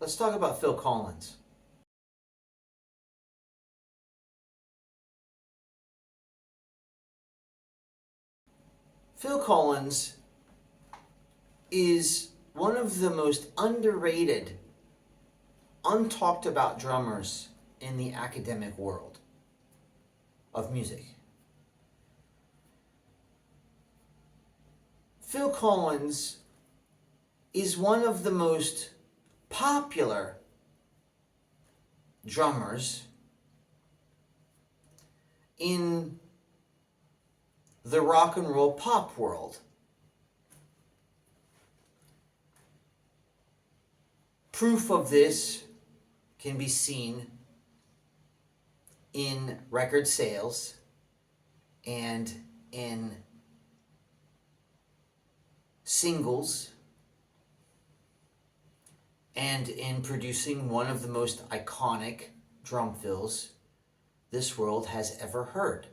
Let's talk about Phil Collins. Phil Collins is one of the most underrated, untalked about drummers in the academic world of music. Phil Collins is one of the most popular drummers in the rock and roll pop world. Proof of this can be seen in record sales and in singles and in producing one of the most iconic drum fills this world has ever heard.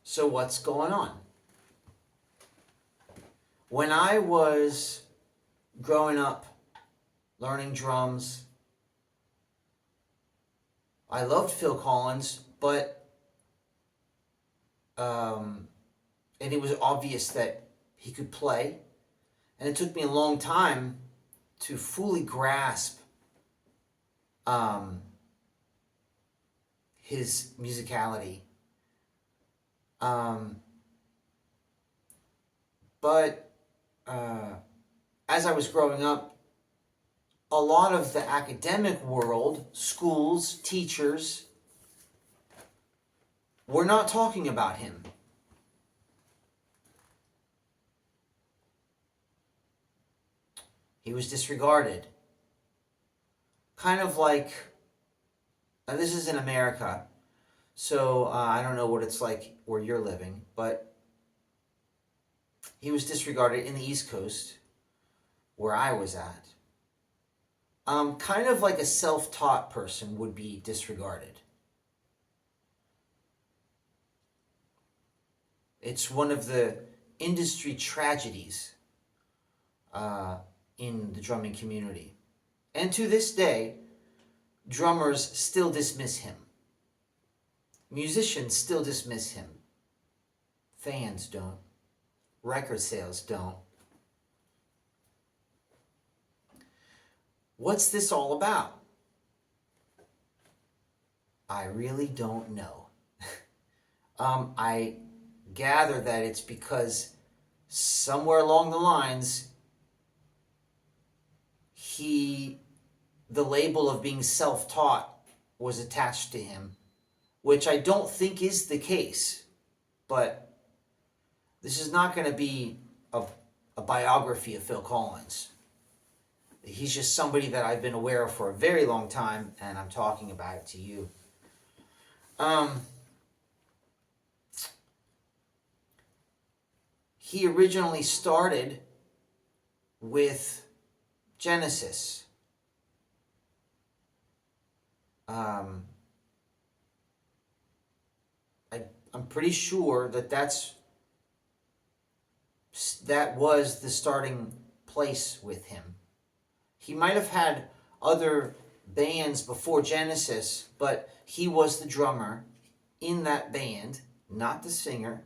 So what's going on? When I was growing up, learning drums, I loved Phil Collins, but and it was obvious that he could play, and it took me a long time to fully grasp his musicality. But as I was growing up, a lot of the academic world, schools, teachers, were not talking about him. He was disregarded. Kind of like, and this is in America, so I don't know what it's like where you're living, but he was disregarded in the East Coast, where I was at. Kind of like a self-taught person would be disregarded. It's one of the industry tragedies in the drumming community. And to this day, drummers still dismiss him. Musicians still dismiss him. Fans don't. Record sales don't. What's this all about? I really don't know. I gather that it's because somewhere along the lines, the label of being self-taught was attached to him, which I don't think is the case. But this is not going to be a biography of Phil Collins. He's just somebody that I've been aware of for a very long time, and I'm talking about it to you. He originally started with Genesis. I'm pretty sure that was the starting place with him. He might have had other bands before Genesis, but he was the drummer in that band, not the singer.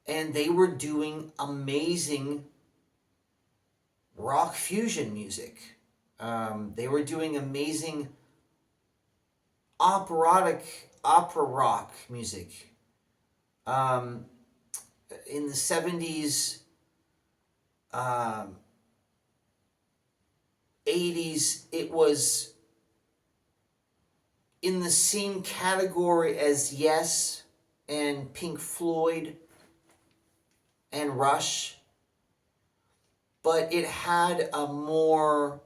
And they were doing amazing rock fusion music. They were doing amazing opera rock music. In the 70s, 80s, it was in the same category as Yes and Pink Floyd and Rush, but it had a more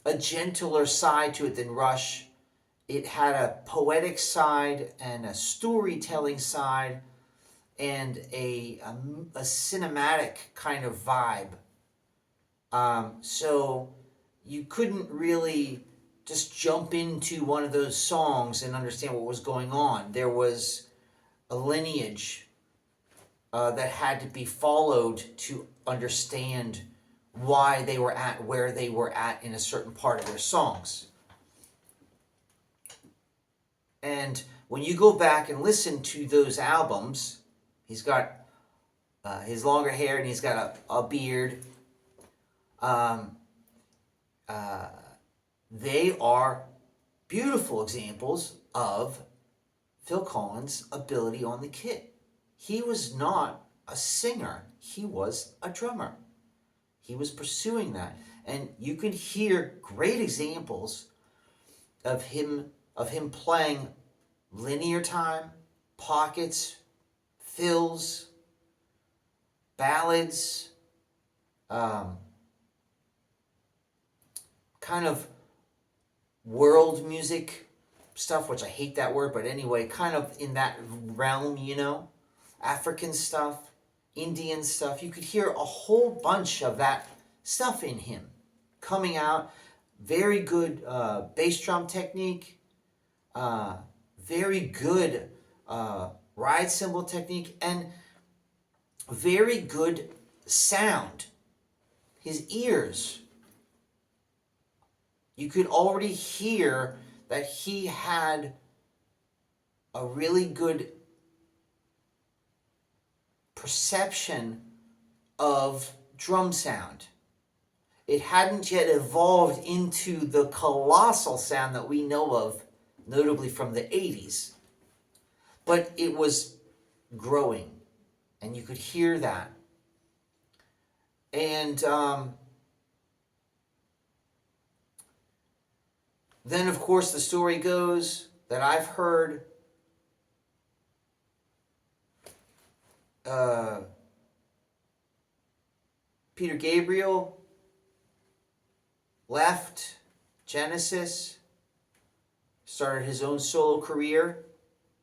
a gentler side to it than Rush. It had a poetic side and a storytelling side and a cinematic kind of vibe. So you couldn't really just jump into one of those songs and understand what was going on. There was a lineage that had to be followed to understand why they were at where they were at in a certain part of their songs. And when you go back and listen to those albums, he's got his longer hair and he's got a beard. They are beautiful examples of Phil Collins' ability on the kit. He was not a singer, he was a drummer. He was pursuing that. And you can hear great examples of him playing linear time, pockets, fills, ballads, kind of world music stuff, which I hate that word, but anyway, kind of in that realm, you know, African stuff, Indian stuff. You could hear a whole bunch of that stuff in him coming out. Very good bass drum technique, very good ride cymbal technique, and very good sound. His ears, you could already hear that he had a really good perception of drum sound. It hadn't yet evolved into the colossal sound that we know of, notably from the 80s. But it was growing, and you could hear that. And then, of course, the story goes that I've heard Peter Gabriel left Genesis, started his own solo career.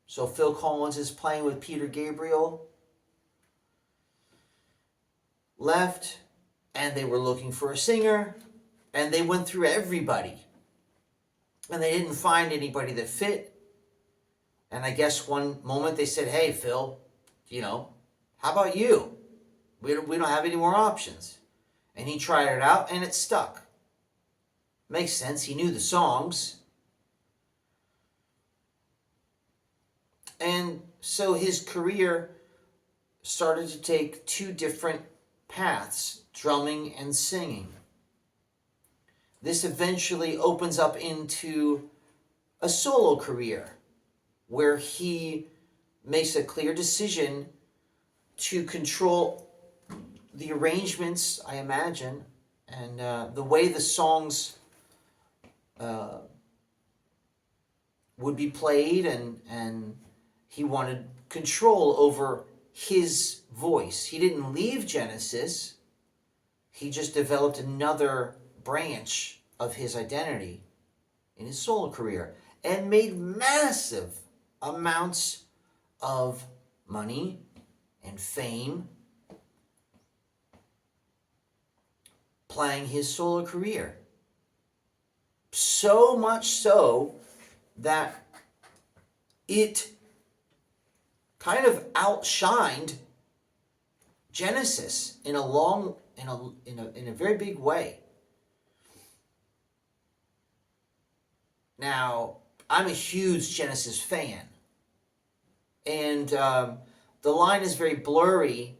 So Phil Collins is playing with Peter Gabriel. Left, and they were looking for a singer, and they went through everybody. And they didn't find anybody that fit. And I guess one moment they said, hey, Phil, you know, how about you? We don't have any more options. And he tried it out, and it stuck. Makes sense. He knew the songs. And so his career started to take two different paths, drumming and singing. This eventually opens up into a solo career where he makes a clear decision to control the arrangements, I imagine, and the way the songs would be played, and he wanted control over his voice. He didn't leave Genesis. He just developed another branch of his identity in his solo career and made massive amounts of money and fame playing his solo career. So much so that it kind of outshined Genesis in a very big way. Now, I'm a huge Genesis fan, and the line is very blurry.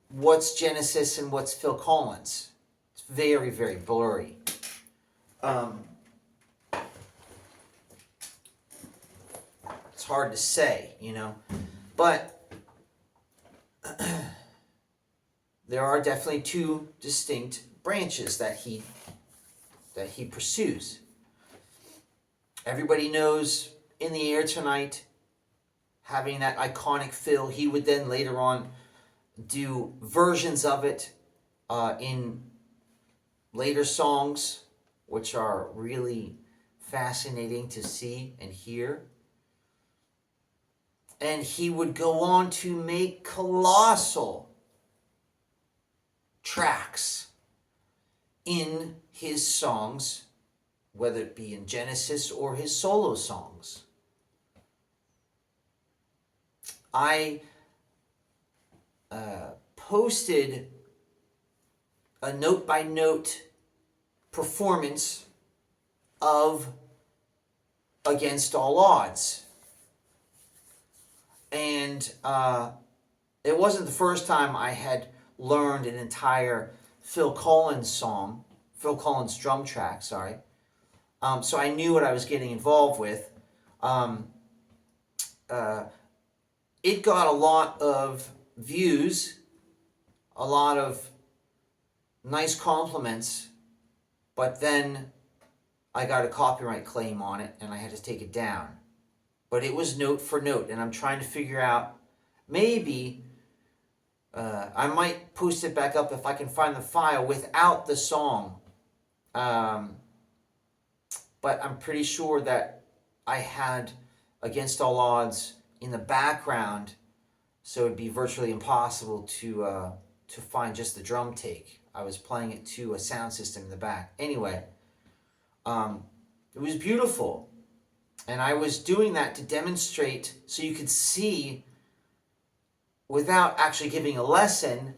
What's Genesis and what's Phil Collins? It's very, very blurry. It's hard to say, you know, but there are definitely two distinct branches that he pursues. Everybody knows In the Air Tonight, having that iconic fill. He would then later on do versions of it in later songs, which are really fascinating to see and hear. And he would go on to make colossal tracks in his songs whether it be in Genesis or his solo songs. I posted a note-by-note performance of Against All Odds. And it wasn't the first time I had learned an entire Phil Collins drum track, sorry. So I knew what I was getting involved with. It got a lot of views, a lot of nice compliments, but then I got a copyright claim on it and I had to take it down. But it was note for note, and I'm trying to figure out, maybe I might post it back up if I can find the file without the song. But I'm pretty sure that I had Against All Odds in the background, so it'd be virtually impossible to find just the drum take. I was playing it to a sound system in the back. Anyway, it was beautiful. And I was doing that to demonstrate so you could see, without actually giving a lesson,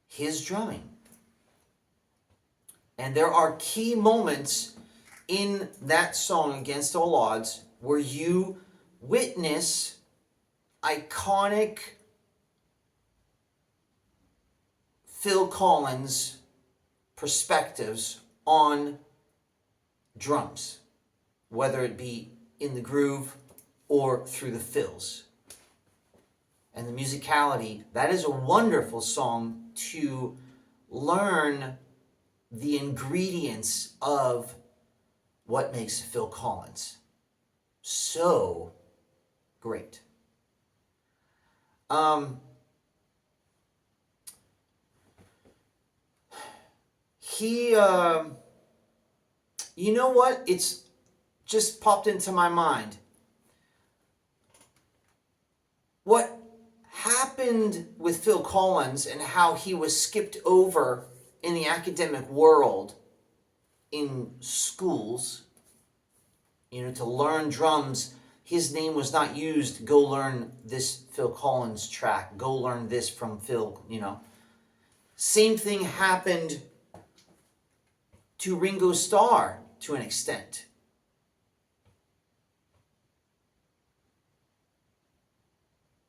his drumming. And there are key moments in that song, Against All Odds, where you witness iconic Phil Collins perspectives on drums, whether it be in the groove or through the fills. And the musicality, that is a wonderful song to learn the ingredients of what makes Phil Collins so great. You know what? It's just popped into my mind. What happened with Phil Collins and how he was skipped over in the academic world in schools, to learn drums. His name was not used, go learn this Phil Collins track, go learn this from Phil, Same thing happened to Ringo Starr to an extent.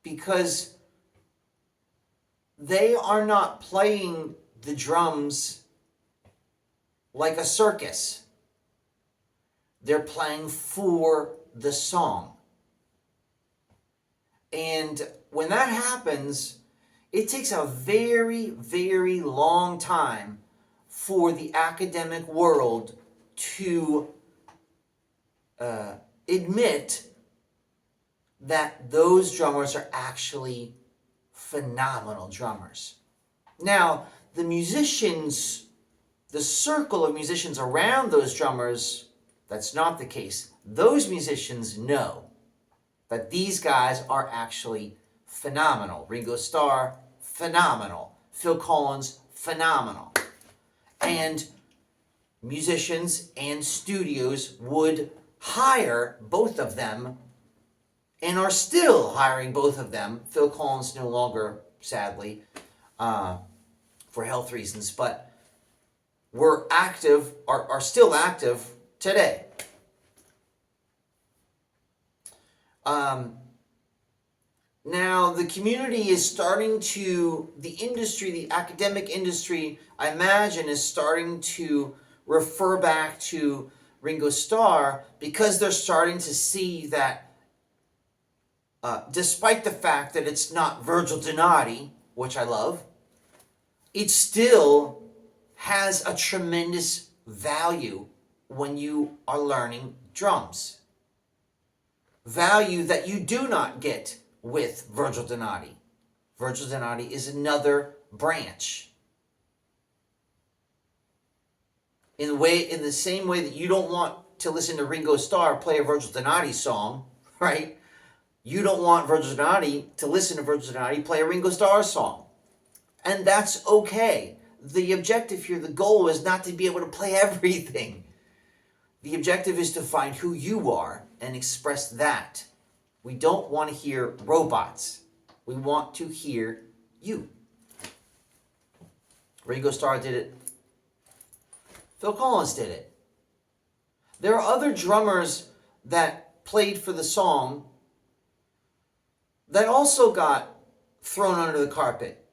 Because they are not playing the drums like a circus. They're playing for the song. And when that happens, it takes a very, very long time for the academic world to admit that those drummers are actually phenomenal drummers. Now, the musicians, the circle of musicians around those drummers, that's not the case. Those musicians know that these guys are actually phenomenal. Ringo Starr, phenomenal. Phil Collins, phenomenal. And musicians and studios would hire both of them and are still hiring both of them. Phil Collins no longer, sadly, for health reasons, but were active, are still active today. Now, the community is starting to, the industry, the academic industry, I imagine, is starting to refer back to Ringo Starr because they're starting to see that despite the fact that it's not Virgil Donati, which I love, it still has a tremendous value when you are learning drums. Value that you do not get with Virgil Donati. Virgil Donati is another branch. In the same way that you don't want to listen to Ringo Starr play a Virgil Donati song, right? You don't want Virgil Donati to listen to Virgil Donati play a Ringo Starr song. And that's okay. the objective here, the goal is not to be able to play everything. The objective is to find who you are and express that. We don't want to hear robots. We want to hear you. Ringo Starr did it. Phil Collins did it. There are other drummers that played for the song that also got thrown under the carpet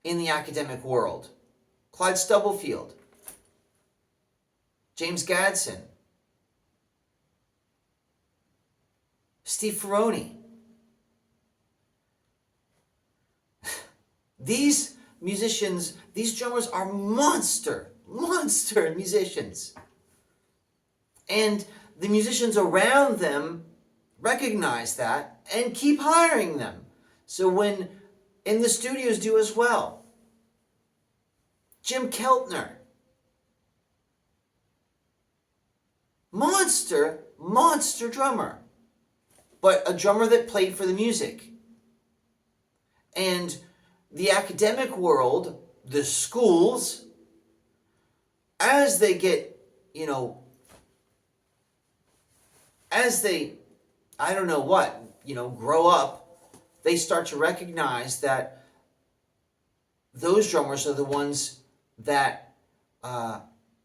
in the academic world. Clyde Stubblefield, James Gadson, Steve Ferroni. These musicians, these drummers are monster musicians. And the musicians around them recognize that and keep hiring them. So when in the studios do as well. Jim Keltner. Monster drummer. But a drummer that played for the music. And the academic world, the schools, as they get, as they, grow up, they start to recognize that those drummers are the ones that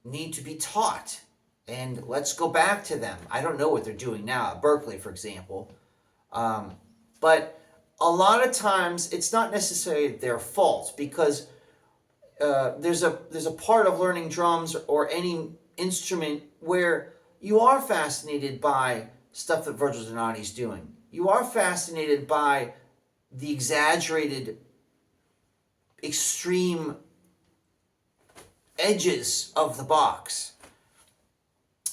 need to be taught. And let's go back to them. I don't know what they're doing now at Berklee, for example. But a lot of times it's not necessarily their fault, because there's a part of learning drums or any instrument where you are fascinated by stuff that Virgil Donati's doing. You are fascinated by the exaggerated, extreme edges of the box.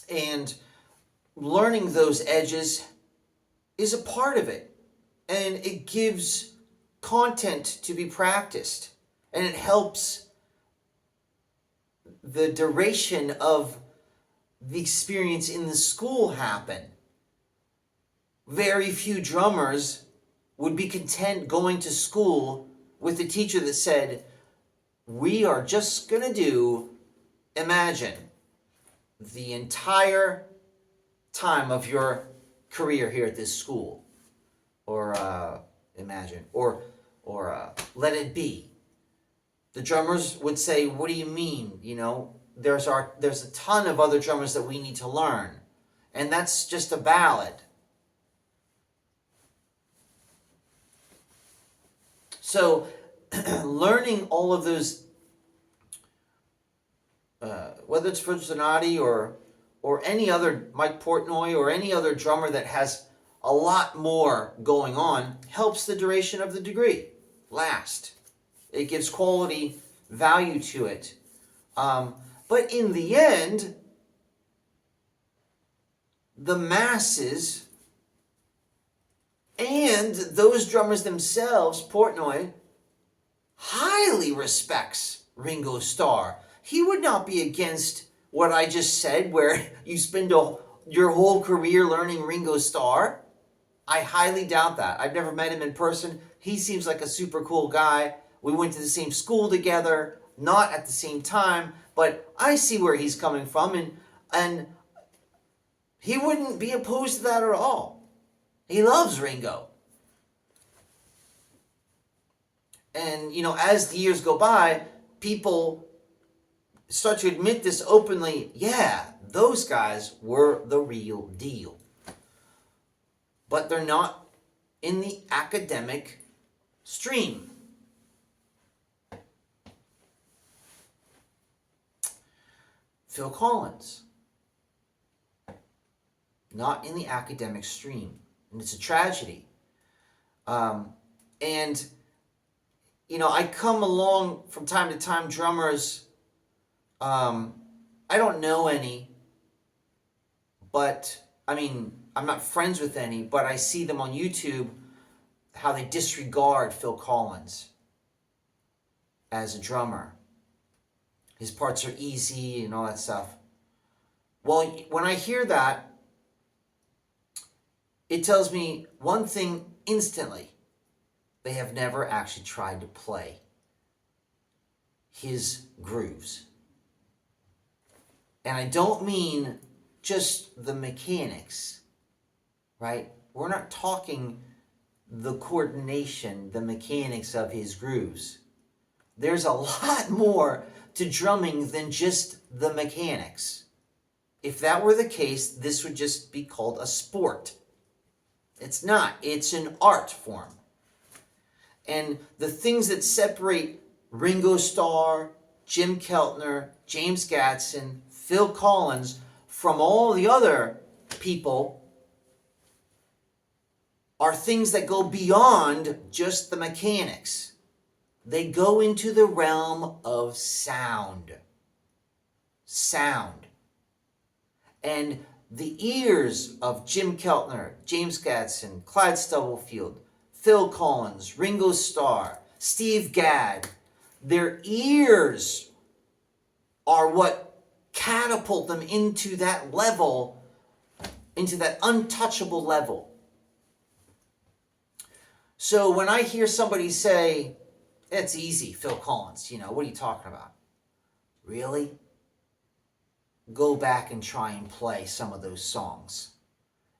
And learning those edges is a part of it. And it gives content to be practiced. And it helps the duration of the experience in the school happen. Very few drummers would be content going to school with a teacher that said, we are just going to do Imagine the entire time of your career here at this school. Or Imagine. Or Let It Be. The drummers would say, what do you mean? There's a ton of other drummers that we need to learn. And that's just a ballad. So, learning all of those, whether it's Virgil Donati or any other, Mike Portnoy, or any other drummer that has a lot more going on, helps the duration of the degree last. It gives quality value to it. But in the end, the masses and those drummers themselves, Portnoy, highly respects Ringo Starr. He would not be against what I just said, where you spend your whole career learning Ringo Starr. I highly doubt that. I've never met him in person. He seems like a super cool guy. We went to the same school together, not at the same time, but I see where he's coming from, and he wouldn't be opposed to that at all. He loves Ringo. And, as the years go by, people start to admit this openly. Yeah, those guys were the real deal. But they're not in the academic stream. Phil Collins, not in the academic stream. And it's a tragedy. And, I come along from time to time drummers. I don't know any, but, I'm not friends with any, but I see them on YouTube, how they disregard Phil Collins as a drummer. His parts are easy and all that stuff. Well, when I hear that, it tells me one thing instantly. They have never actually tried to play. his grooves. And I don't mean just the mechanics, right? We're not talking the coordination, the mechanics of his grooves. There's a lot more to drumming than just the mechanics. If that were the case, this would just be called a sport. It's not. It's an art form. And the things that separate Ringo Starr, Jim Keltner, James Gadson, Phil Collins from all the other people are things that go beyond just the mechanics. They go into the realm of sound. Sound. And the ears of Jim Keltner, James Gadson, Clyde Stubblefield, Phil Collins, Ringo Starr, Steve Gadd, their ears are what catapult them into that level, into that untouchable level. So when I hear somebody say, it's easy, Phil Collins, what are you talking about? Really? Go back and try and play some of those songs.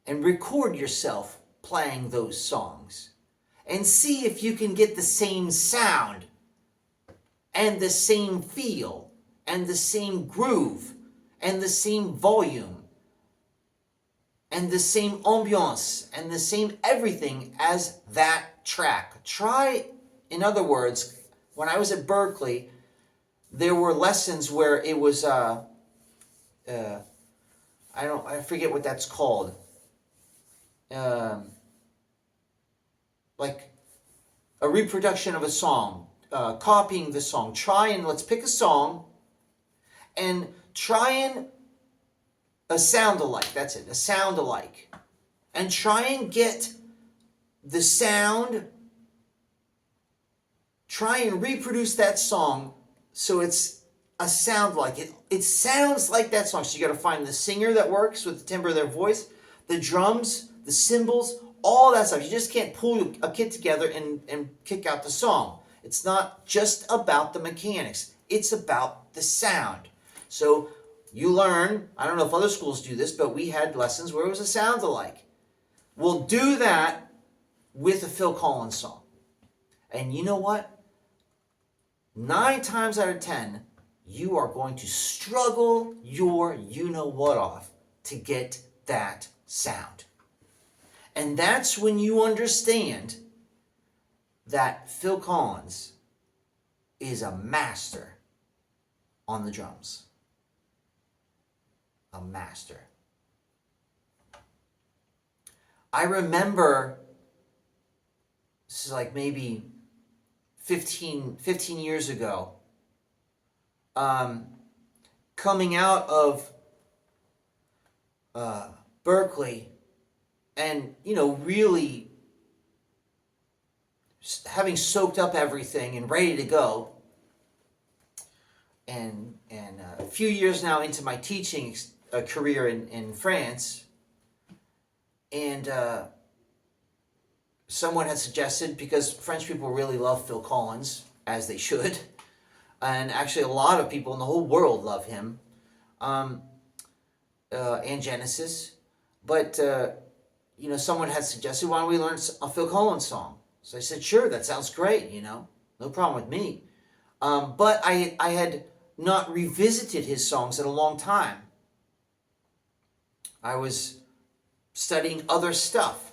And record yourself playing those songs. And see if you can get the same sound, and the same feel, and the same groove, and the same volume, and the same ambiance, and the same everything as that track. Try, in other words, when I was at Berklee, there were lessons where it was, I forget what that's called. Like a reproduction of a song, copying the song. Let's pick a song and try and a sound alike. That's it, a sound alike. And try and get the sound, try and reproduce that song so it's a sound like it. It sounds like that song. So you got to find the singer that works with the timbre of their voice, the drums, the cymbals, all that stuff. You just can't pull a kit together and kick out the song. It's not just about the mechanics. It's about the sound. So you learn, I don't know if other schools do this, but we had lessons where it was a sound alike. We'll do that with a Phil Collins song. And you know what? 9 times out of 10, you are going to struggle your you-know-what off to get that sound. And that's when you understand that Phil Collins is a master on the drums. A master. I remember, this is like maybe 15 years ago, coming out of Berklee, and really having soaked up everything and ready to go, and a few years now into my teaching career in France, and someone had suggested, because French people really love Phil Collins, as they should, and actually a lot of people in the whole world love him, and Genesis, but someone had suggested, why don't we learn a Phil Collins song? So I said, sure, that sounds great, no problem with me. But I had not revisited his songs in a long time. I was studying other stuff,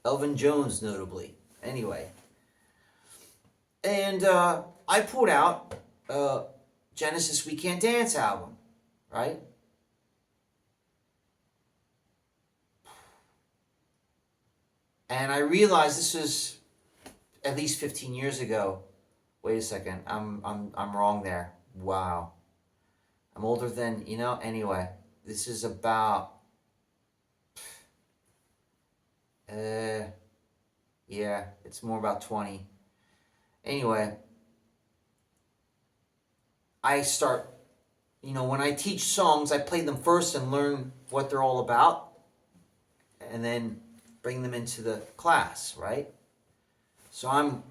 Elvin Jones notably. Anyway, and I pulled out Genesis We Can't Dance album, right? And I realized this was at least 15 years ago. Wait a second, I'm wrong there. Wow, I'm older than Anyway, this is about. Yeah, it's more about 20. Anyway, I start. When I teach songs, I play them first and learn what they're all about, and then bring them into the class, right? So I'm,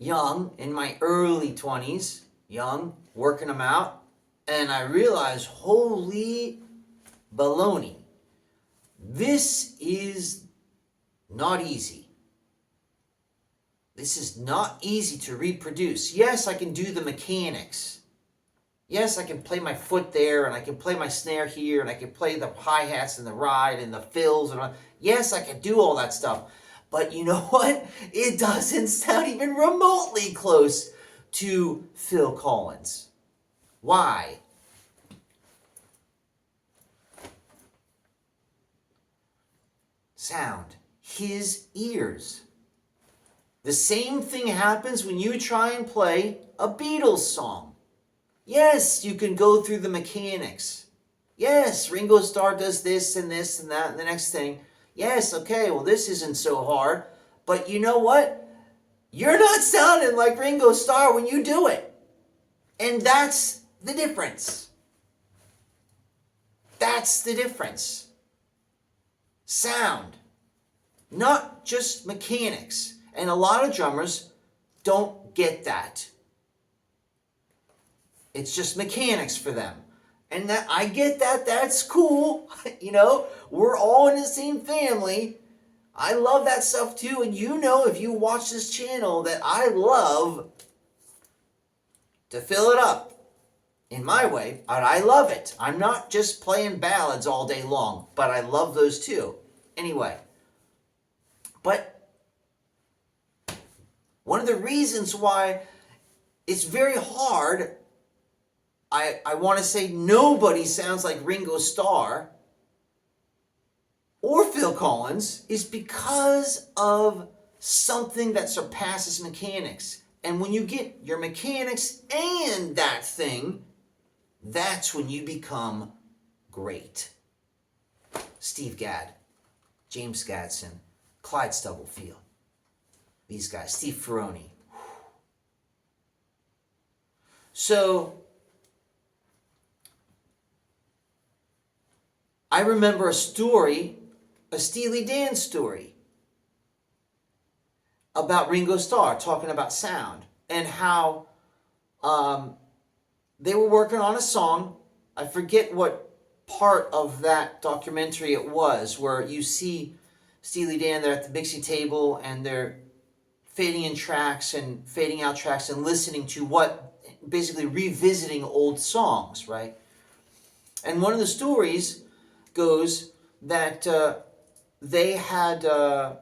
young, in my early 20s, young, working them out, and I realized, holy baloney, this is not easy. This is not easy to reproduce. Yes, I can do the mechanics. Yes, I can play my foot there, and I can play my snare here, and I can play the hi-hats and the ride and the fills. And yes, I can do all that stuff. But you know what? It doesn't sound even remotely close to Phil Collins. Why? Sound. His ears. The same thing happens when you try and play a Beatles song. Yes, you can go through the mechanics. Yes, Ringo Starr does this and this and that and the next thing. Yes, okay, well, this isn't so hard. But you know what? You're not sounding like Ringo Starr when you do it. And that's the difference. That's the difference. Sound. Not just mechanics. And a lot of drummers don't get that. It's just mechanics for them. And that I get that. That's cool. You know, we're all in the same family. I love that stuff too. And you know, if you watch this channel, that I love to fill it up in my way. And I love it. I'm not just playing ballads all day long, but I love those too. Anyway, but one of the reasons why it's very hard, I want to say nobody sounds like Ringo Starr or Phil Collins, is because of something that surpasses mechanics. And when you get your mechanics and that thing, that's when you become great. Steve Gadd, James Gadson, Clyde Stubblefield, these guys, Steve Ferroni. So, I remember a story, a Steely Dan story, about Ringo Starr talking about sound and how they were working on a song. I forget what part of that documentary it was, where you see Steely Dan, they're at the mixing table and they're fading in tracks and fading out tracks and listening to what, basically revisiting old songs, right? And one of the stories goes that they had, I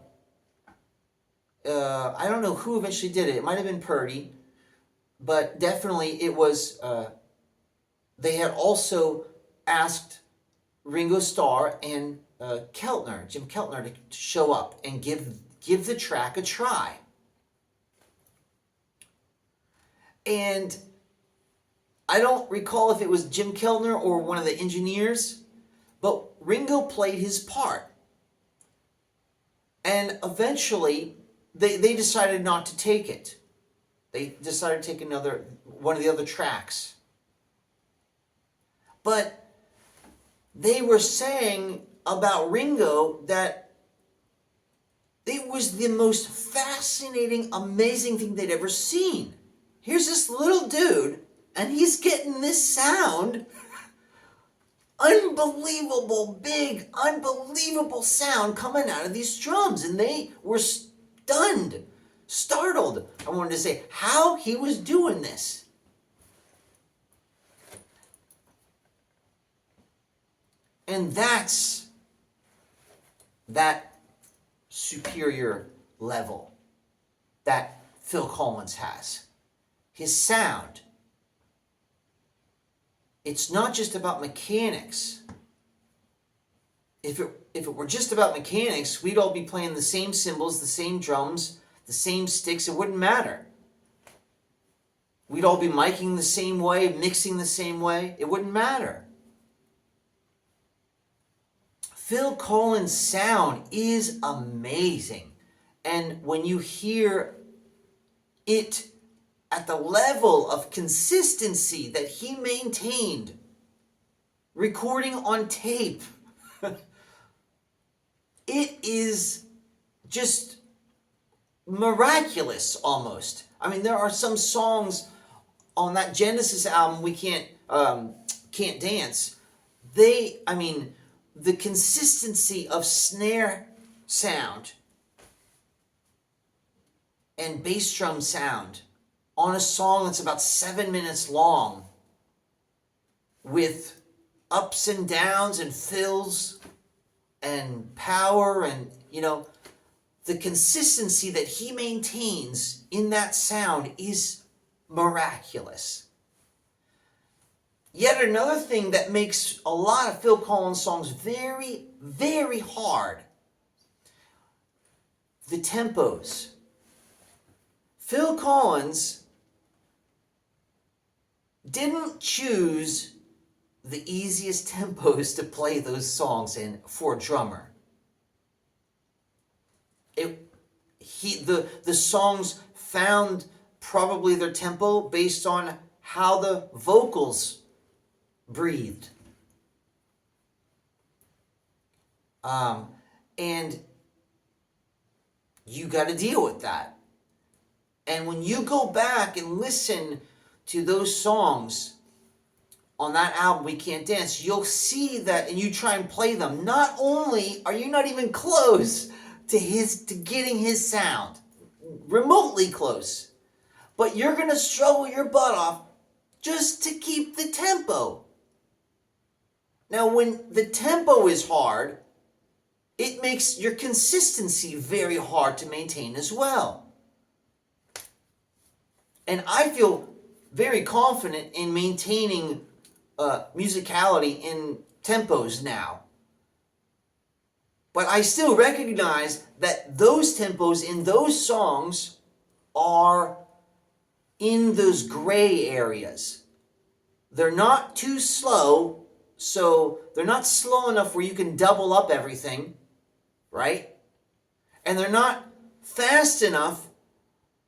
don't know who eventually did it. It might have been Purdy, but definitely it was, they had also asked Ringo Starr and Keltner, Jim Keltner, to show up and give the track a try. And I don't recall if it was Jim Keltner or one of the engineers, but Ringo played his part. And eventually, they decided not to take it. They decided to take one of the other tracks. But they were saying about Ringo that it was the most fascinating, amazing thing they'd ever seen. Here's this little dude, and he's getting this sound. Unbelievable, big, unbelievable sound coming out of these drums. And they were stunned, startled. I wanted to say how he was doing this. And that's that superior level that Phil Collins has. His sound. It's not just about mechanics. If it were just about mechanics, we'd all be playing the same cymbals, the same drums, the same sticks. It wouldn't matter. We'd all be miking the same way, mixing the same way. It wouldn't matter. Phil Collins' sound is amazing. And when you hear it at the level of consistency that he maintained, recording on tape, it is just miraculous almost. I mean, there are some songs on that Genesis album, We Can't Dance. I mean, the consistency of snare sound and bass drum sound on a song that's about 7 minutes long with ups and downs and fills and power and, the consistency that he maintains in that sound is miraculous. Yet another thing that makes a lot of Phil Collins songs very, very hard, the tempos. Phil Collins didn't choose the easiest tempos to play those songs in for a drummer. The songs found probably their tempo based on how the vocals breathed. And you got to deal with that. And when you go back and listen to those songs on that album, We Can't Dance, you'll see that, and you try and play them. Not only are you not even close to getting his sound, remotely close, but you're going to struggle your butt off just to keep the tempo. Now, when the tempo is hard, it makes your consistency very hard to maintain as well. And I feel very confident in maintaining musicality in tempos now. But I still recognize that those tempos in those songs are in those gray areas. They're not too slow, so they're not slow enough where you can double up everything, right? And they're not fast enough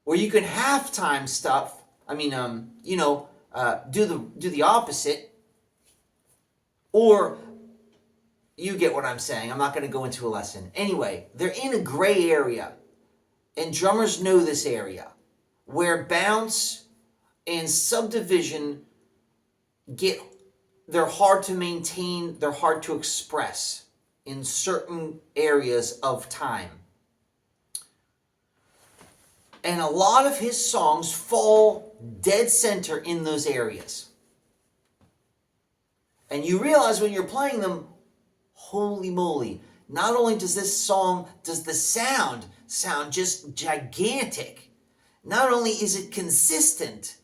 where you can halftime stuff. I mean, do the opposite. Or you get what I'm saying. I'm not going to go into a lesson. Anyway, they're in a gray area, and drummers know this area, where bounce and subdivision they're hard to maintain, they're hard to express in certain areas of time. And a lot of his songs fall dead center in those areas. And you realize when you're playing them, holy moly, not only does the sound just gigantic, not only is it consistent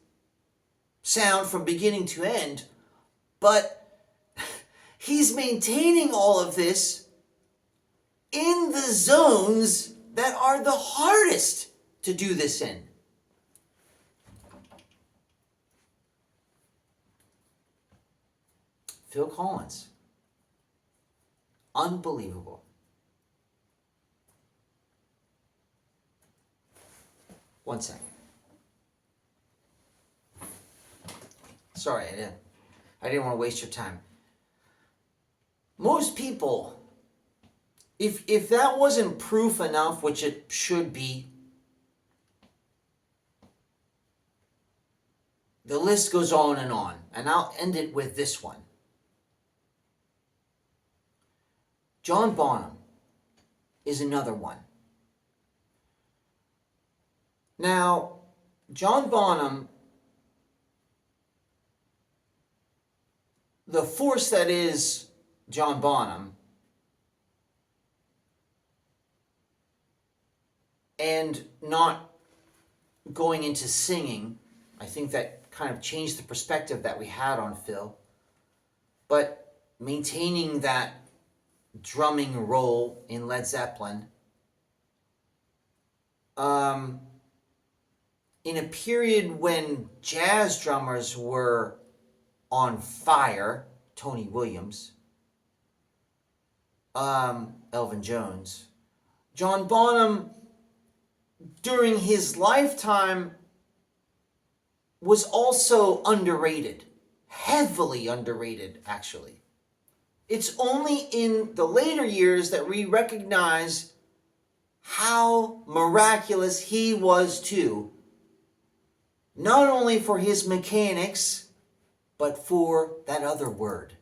sound from beginning to end, but he's maintaining all of this in the zones that are the hardest to do this in. Phil Collins. Unbelievable. One second. Sorry, I didn't want to waste your time. Most people, if that wasn't proof enough, which it should be, the list goes on, and I'll end it with this one. John Bonham is another one. Now, John Bonham, the force that is John Bonham, and not going into singing, I think that kind of changed the perspective that we had on Phil, but maintaining that drumming role in Led Zeppelin, in a period when jazz drummers were on fire, Tony Williams, Elvin Jones, John Bonham, during his lifetime, was also underrated, heavily underrated, actually. It's only in the later years that we recognize how miraculous he was too, not only for his mechanics, but for that other word,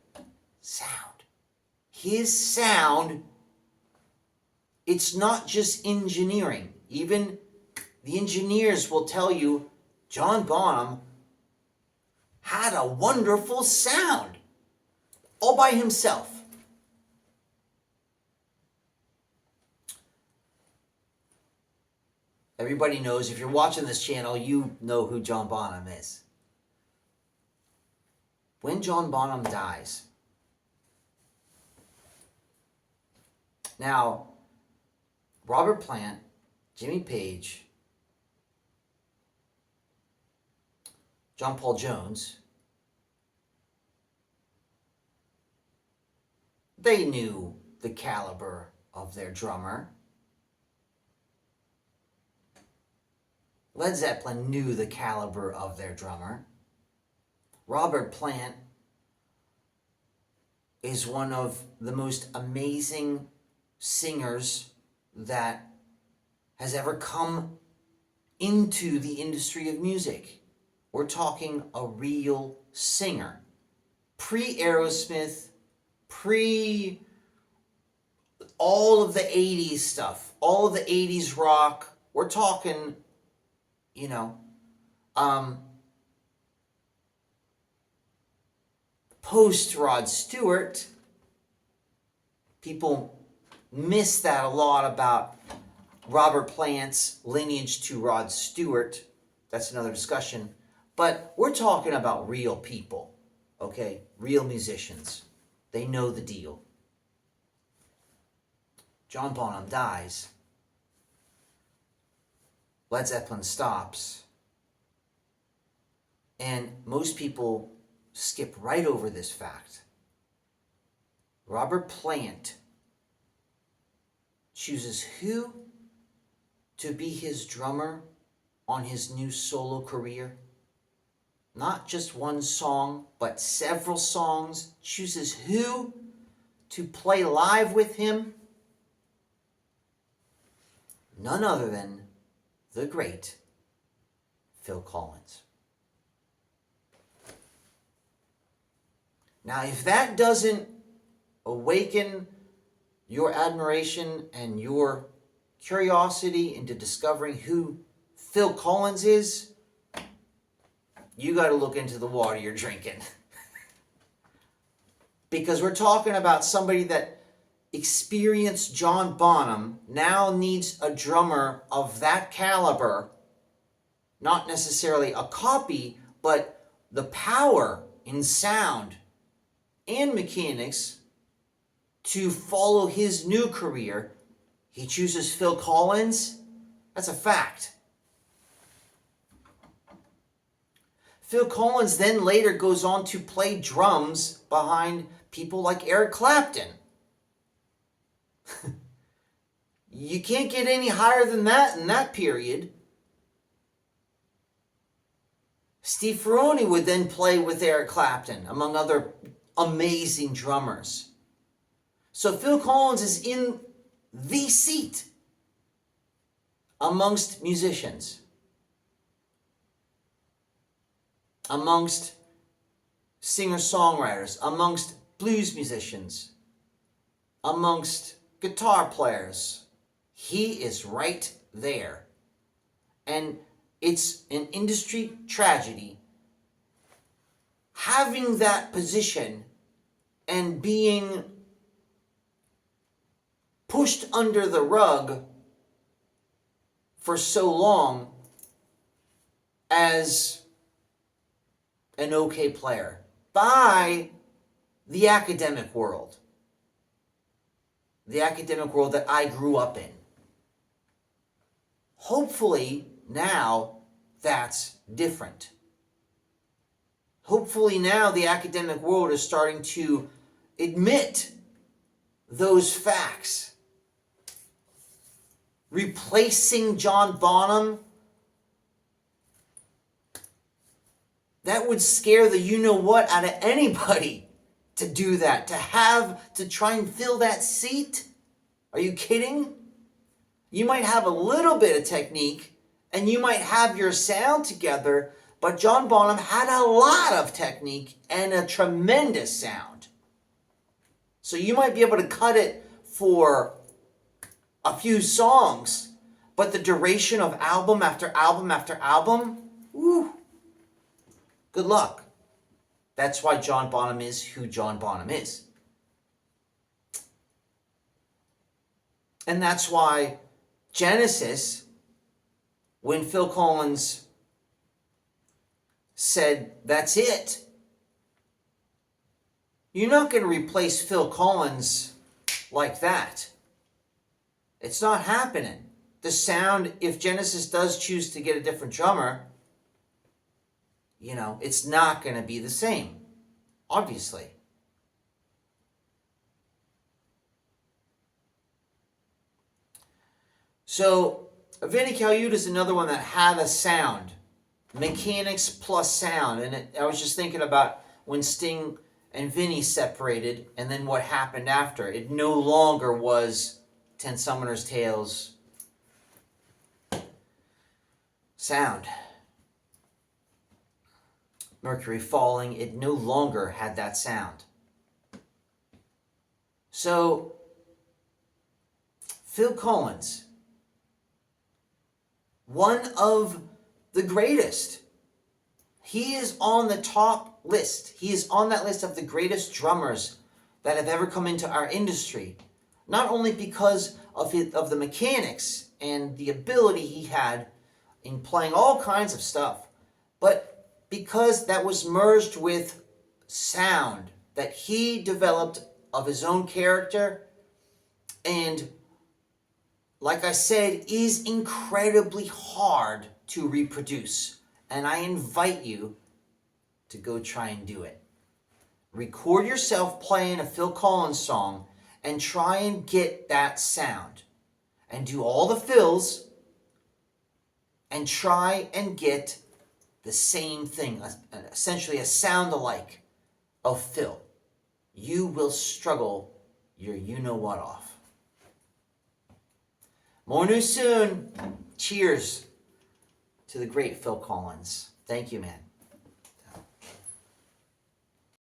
sound. His sound, it's not just engineering. Even the engineers will tell you John Bonham had a wonderful sound all by himself. Everybody knows, if you're watching this channel, you know who John Bonham is. When John Bonham dies, now, Robert Plant, Jimmy Page, John Paul Jones, they knew the caliber of their drummer. Led Zeppelin knew the caliber of their drummer. Robert Plant is one of the most amazing singers that has ever come into the industry of music. We're talking a real singer. Pre-Aerosmith, pre all of the 80s stuff, all of the 80s rock. We're talking, post Rod Stewart. People miss that a lot about Robert Plant's lineage to Rod Stewart. That's another discussion. But we're talking about real people, okay? Real musicians. They know the deal. John Bonham dies. Led Zeppelin stops. And most people skip right over this fact. Robert Plant chooses who to be his drummer on his new solo career. Not just one song, but several songs. Chooses who to play live with him. None other than the great Phil Collins. Now, if that doesn't awaken your admiration and your curiosity into discovering who Phil Collins is, you got to look into the water you're drinking. Because we're talking about somebody that experienced John Bonham, now needs a drummer of that caliber, not necessarily a copy, but the power in sound and mechanics to follow his new career. He chooses Phil Collins. That's a fact. Phil Collins then later goes on to play drums behind people like Eric Clapton. You can't get any higher than that in that period. Steve Ferrone would then play with Eric Clapton, among other amazing drummers. So Phil Collins is in the seat amongst musicians, amongst singer-songwriters, amongst blues musicians, amongst guitar players. He is right there. And it's an industry tragedy having that position and being pushed under the rug for so long as an okay player by the academic world. The academic world that I grew up in. Hopefully now that's different. Hopefully now the academic world is starting to admit those facts. Replacing John Bonham, that would scare the you-know-what out of anybody to do that. To try and fill that seat. Are you kidding? You might have a little bit of technique and you might have your sound together, But John Bonham had a lot of technique and a tremendous sound. So you might be able to cut it for a few songs, but the duration of album after album after album, woo, good luck. That's why John Bonham is who John Bonham is. And that's why Genesis, when Phil Collins said, that's it, you're not going to replace Phil Collins like that. It's not happening. The sound, if Genesis does choose to get a different drummer, it's not going to be the same, obviously. So, Vinnie Colaiuta is another one that had a sound. Mechanics plus sound. And I was just thinking about when Sting and Vinnie separated and then what happened after. It no longer was Ten Summoners Tales sound. Mercury Falling, it no longer had that sound. So, Phil Collins, one of the greatest. He is on the top list. He is on that list of the greatest drummers that have ever come into our industry. Not only because of the mechanics and the ability he had in playing all kinds of stuff, but because that was merged with sound that he developed of his own character, and like I said, is incredibly hard to reproduce. And I invite you to go try and do it. Record yourself playing a Phil Collins song and try and get that sound. And do all the fills and try and get the same thing, essentially a sound alike of Phil. You will struggle your you-know-what off. More news soon. Cheers to the great Phil Collins. Thank you, man.